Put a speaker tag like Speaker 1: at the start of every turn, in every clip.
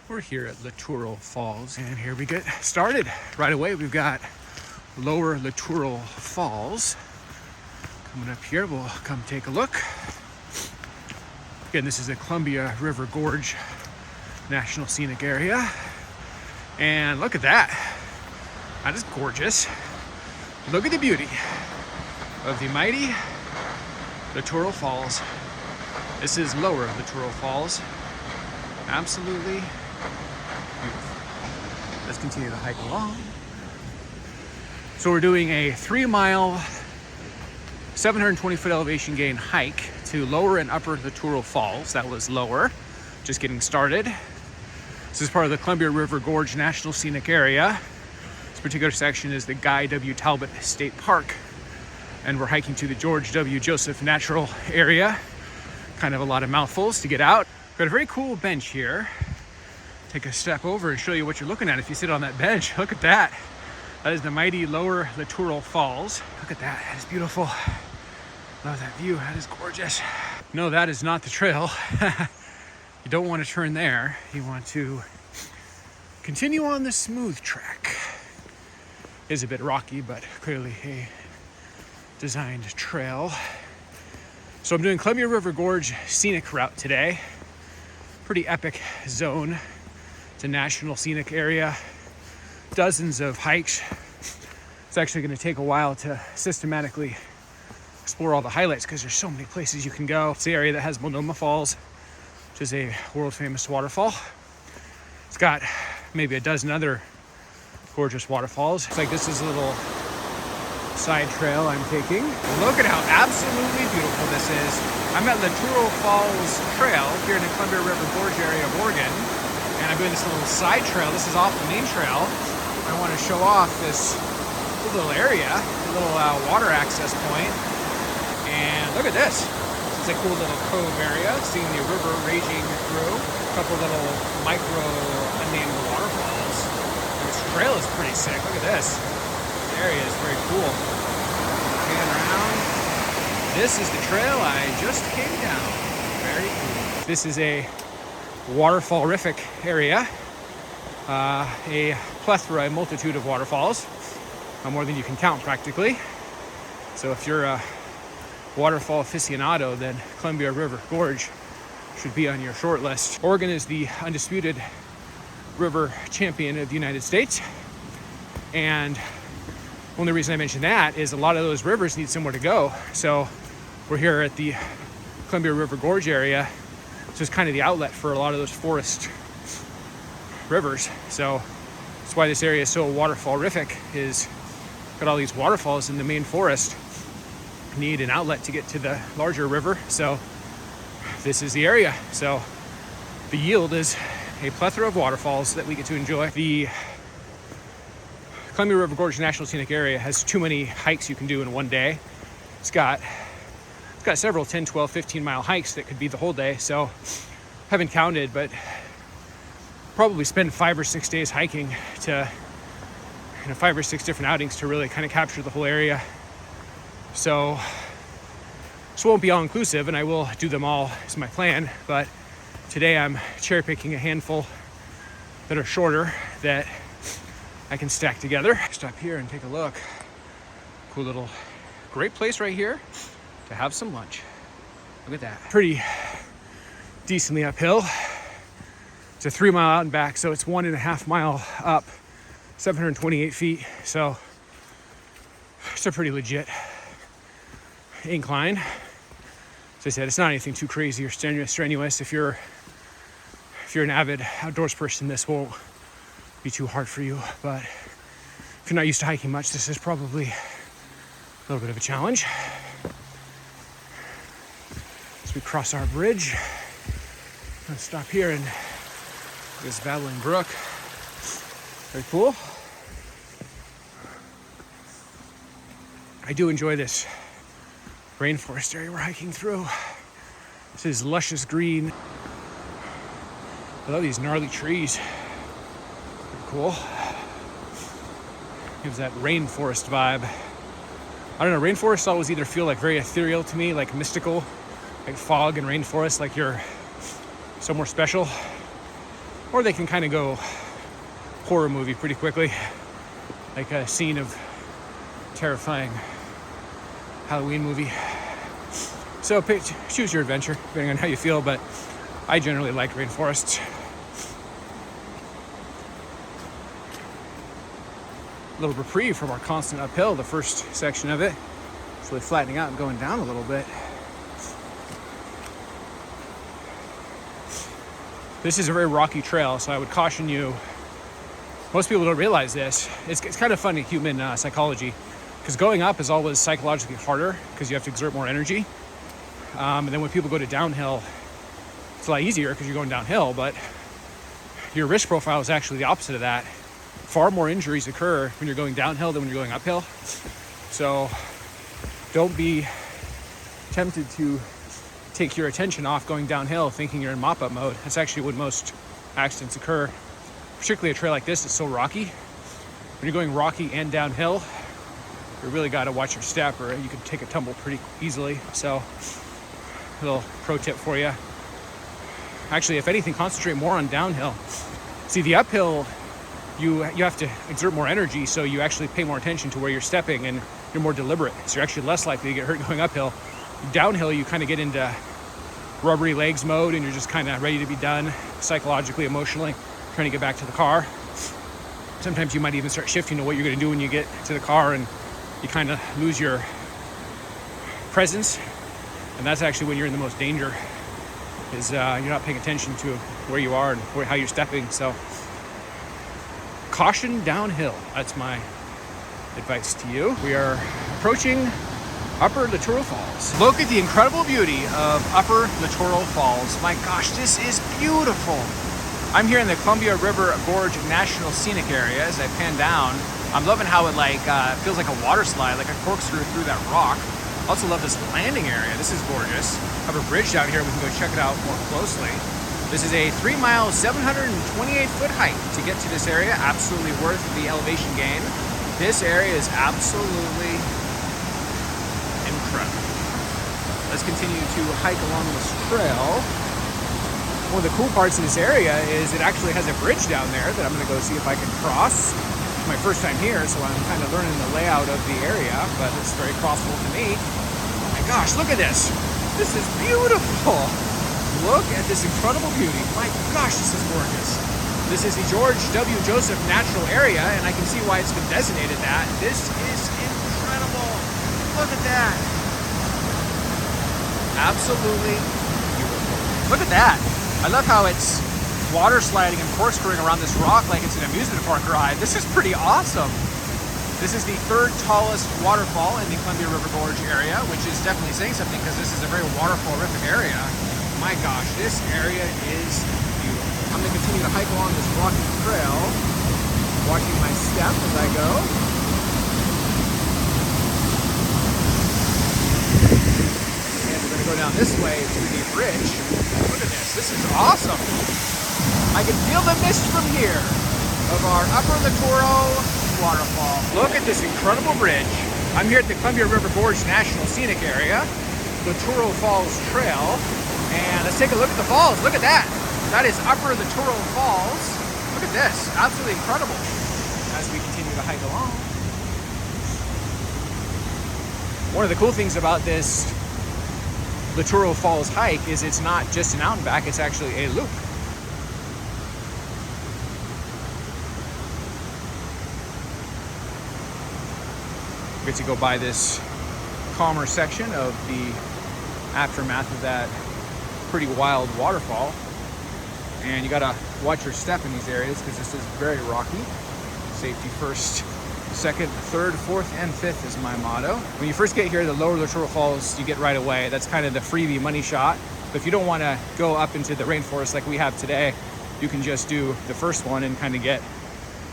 Speaker 1: We're here at Latourell Falls, and here we get started. Right away, we've got Lower Latourell Falls. Coming up here, we'll come take a look. Again, this is the Columbia River Gorge National Scenic Area. And look at that. That is gorgeous. Look at the beauty of the mighty Latourell Falls. This is Lower Latourell Falls. Absolutely beautiful. Let's continue to hike along. So we're doing a 3-mile, 720-foot elevation gain hike to Lower and Upper Latourell Falls. That was Lower, just getting started. This is part of the Columbia River Gorge National Scenic Area. This particular section is the Guy W. Talbot State Park, and we're hiking to the George W. Joseph Natural Area. Kind of a lot of mouthfuls to get out. Got a very cool bench here. Take a step over and show you what you're looking at if you sit on that bench. Look at that. That is the mighty Lower Latourell Falls. Look at that. That is beautiful. Love that view. That is gorgeous. No, that is not the trail. You don't want to turn there. You want to continue on the smooth track. It is a bit rocky, but clearly a designed trail. So I'm doing Columbia River Gorge Scenic route today. Pretty epic zone. It's a national scenic area. Dozens of hikes. It's actually going to take a while to systematically explore all the highlights because there's so many places you can go. It's the area that has Multnomah Falls, which is a world famous waterfall. It's got maybe a dozen other gorgeous waterfalls. It's like this is a little side trail I'm taking. Look at how absolutely beautiful this is. I'm at Latourell Falls Trail here in the Columbia River Gorge area of Oregon, and I'm doing this little side trail. This is off the main trail. I want to show off this little area, a little water access point. And look at this. This is a cool little cove area, seeing the river raging through. A couple little micro unnamed waterfalls. This trail is pretty sick. Look at this. This area is very cool. Pan around. This is the trail I just came down. Very cool. This is a waterfall-rific area. A plethora, a multitude of waterfalls. More than you can count practically. So if you're a waterfall aficionado, then Columbia River Gorge should be on your short list. Oregon is the undisputed river champion of the United States. And only reason I mention that is a lot of those rivers need somewhere to go. So we're here at the Columbia River Gorge area, which is kind of the outlet for a lot of those forest rivers. So that's why this area is so waterfall-rific, is got all these waterfalls in the main forest. Need an outlet to get to the larger river. So this is the area. So the yield is a plethora of waterfalls that we get to enjoy. The Columbia River Gorge National Scenic Area has too many hikes you can do in one day. It's got several 10, 12, 15-mile hikes that could be the whole day. So haven't counted, but probably spend 5 or 6 days hiking to 5 or 6 different outings to really kind of capture the whole area. So this won't be all inclusive, and I will do them all is my plan, but today I'm cherry picking a handful that are shorter that I can stack together. Stop here and take a look. Cool little, great place right here to have some lunch. Look at that. Pretty decently uphill. It's a 3-mile out and back, so it's 1.5 mile up, 728 feet. So it's a pretty legit incline. As I said, it's not anything too crazy or strenuous. If you're an avid outdoors person, this won't be too hard for you. But if you're not used to hiking much, this is probably a little bit of a challenge. As we cross our bridge, let's stop here and this babbling brook. Very cool. I do enjoy this rainforest area we're hiking through. This is luscious green. I love these gnarly trees. Pretty cool. Gives that rainforest vibe. I don't know, rainforests always either feel like very ethereal to me, like mystical, like fog and rainforest, like you're somewhere special. or they can kind of go horror movie pretty quickly, like a scene of terrifying Halloween movie. So choose your adventure, depending on how you feel, but I generally like rainforests. A little reprieve from our constant uphill, the first section of it. It's really flattening out and going down a little bit. This is a very rocky trail, so I would caution you. Most people don't realize this. It's kind of funny, human psychology, because going up is always psychologically harder because you have to exert more energy. And then when people go to downhill, it's a lot easier because you're going downhill, but your risk profile is actually the opposite of that. Far more injuries occur when you're going downhill than when you're going uphill. So don't be tempted to take your attention off going downhill thinking you're in mop-up mode. That's actually when most accidents occur, particularly a trail like this. It's so rocky. When you're going rocky and downhill, you really got to watch your step, or you can take a tumble pretty easily. So a little pro tip for you. Actually, if anything, concentrate more on downhill. See, the uphill, you have to exert more energy, so you actually pay more attention to where you're stepping and you're more deliberate. So you're actually less likely to get hurt going uphill. Downhill, you kind of get into rubbery legs mode and you're just kind of ready to be done psychologically, emotionally, trying to get back to the car. Sometimes you might even start shifting to what you're going to do when you get to the car, and you kind of lose your presence. And that's actually when you're in the most danger, is you're not paying attention to where you are and how you're stepping. So caution downhill. That's my advice to you. We are approaching Upper Latourell Falls. Look at the incredible beauty of Upper Latourell Falls. My gosh, this is beautiful. I'm here in the Columbia River Gorge National Scenic Area. As I pan down, I'm loving how it feels like a water slide, like a corkscrew through that rock. Also love this landing area. This is gorgeous. I have a bridge down here. We can go check it out more closely. This is a 3-mile, 728-foot hike to get to this area. Absolutely worth the elevation gain. This area is absolutely incredible. Let's continue to hike along this trail. One of the cool parts of this area is it actually has a bridge down there that I'm going to go see if I can cross. It's my first time here, so I'm kind of learning the layout of the area, but it's very crossable to me. Oh my gosh, look at this. This is beautiful. Look at this incredible beauty. My gosh, this is gorgeous. This is the George W. Joseph Natural Area, and I can see why it's been designated that. This is incredible. Look at that. Absolutely beautiful. Look at that. I love how it's water sliding and corkscrewing around this rock like it's an amusement park ride. This is pretty awesome. This is the 3rd tallest waterfall in the Columbia River Gorge area, which is definitely saying something because this is a very waterfall-rific area. My gosh, this area is beautiful. I'm going to continue to hike along this rocky trail, watching my step as I go. And we're going to go down this way to the bridge. Look at this. This is awesome. I can feel the mist from here of our Upper Latourell Waterfall. Look at this incredible bridge. I'm here at the Columbia River Gorge National Scenic Area, Latourell Falls Trail. And let's take a look at the falls. Look at that. That is Upper Latourell Falls. Look at this. Absolutely incredible. As we continue to hike along. One of the cool things about this Latourell Falls hike is it's not just an out and back, it's actually a loop. We get to go by this calmer section of the aftermath of that pretty wild waterfall, and you gotta watch your step in these areas because this is very rocky. Safety first, second, third, fourth, and fifth is my motto. When you first get here to the Lower Latourell Falls, you get right away. That's kind of the freebie money shot. But if you don't want to go up into the rainforest like we have today, you can just do the first one and kind of get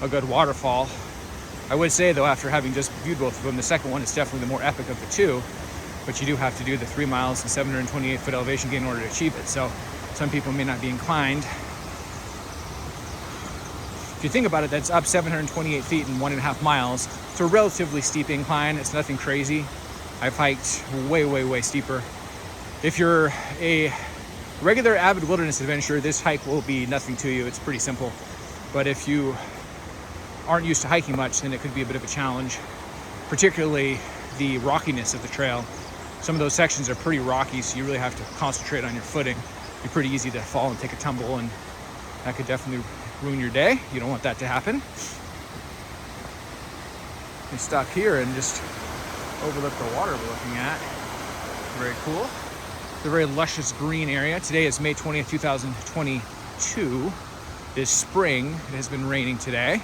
Speaker 1: a good waterfall. I would say though, after having just viewed both of them, the second one is definitely the more epic of the two. But you do have to do the 3 miles and 728-foot elevation gain in order to achieve it. So some people may not be inclined. If you think about it, that's up 728 feet in 1.5 miles. It's a relatively steep incline. It's nothing crazy. I've hiked way, way, way steeper. If you're a Regular avid wilderness adventurer, this hike will be nothing to you. It's pretty simple. But if you aren't used to hiking much, then it could be a bit of a challenge, particularly the rockiness of the trail. Some of those sections are pretty rocky, so you really have to concentrate on your footing. It'd be pretty easy to fall and take a tumble, and that could definitely ruin your day. You don't want that to happen. We stop here and just overlook the water we're looking at. Very cool. It's a very luscious green area. Today is May 20th, 2022. It is spring. It has been raining today.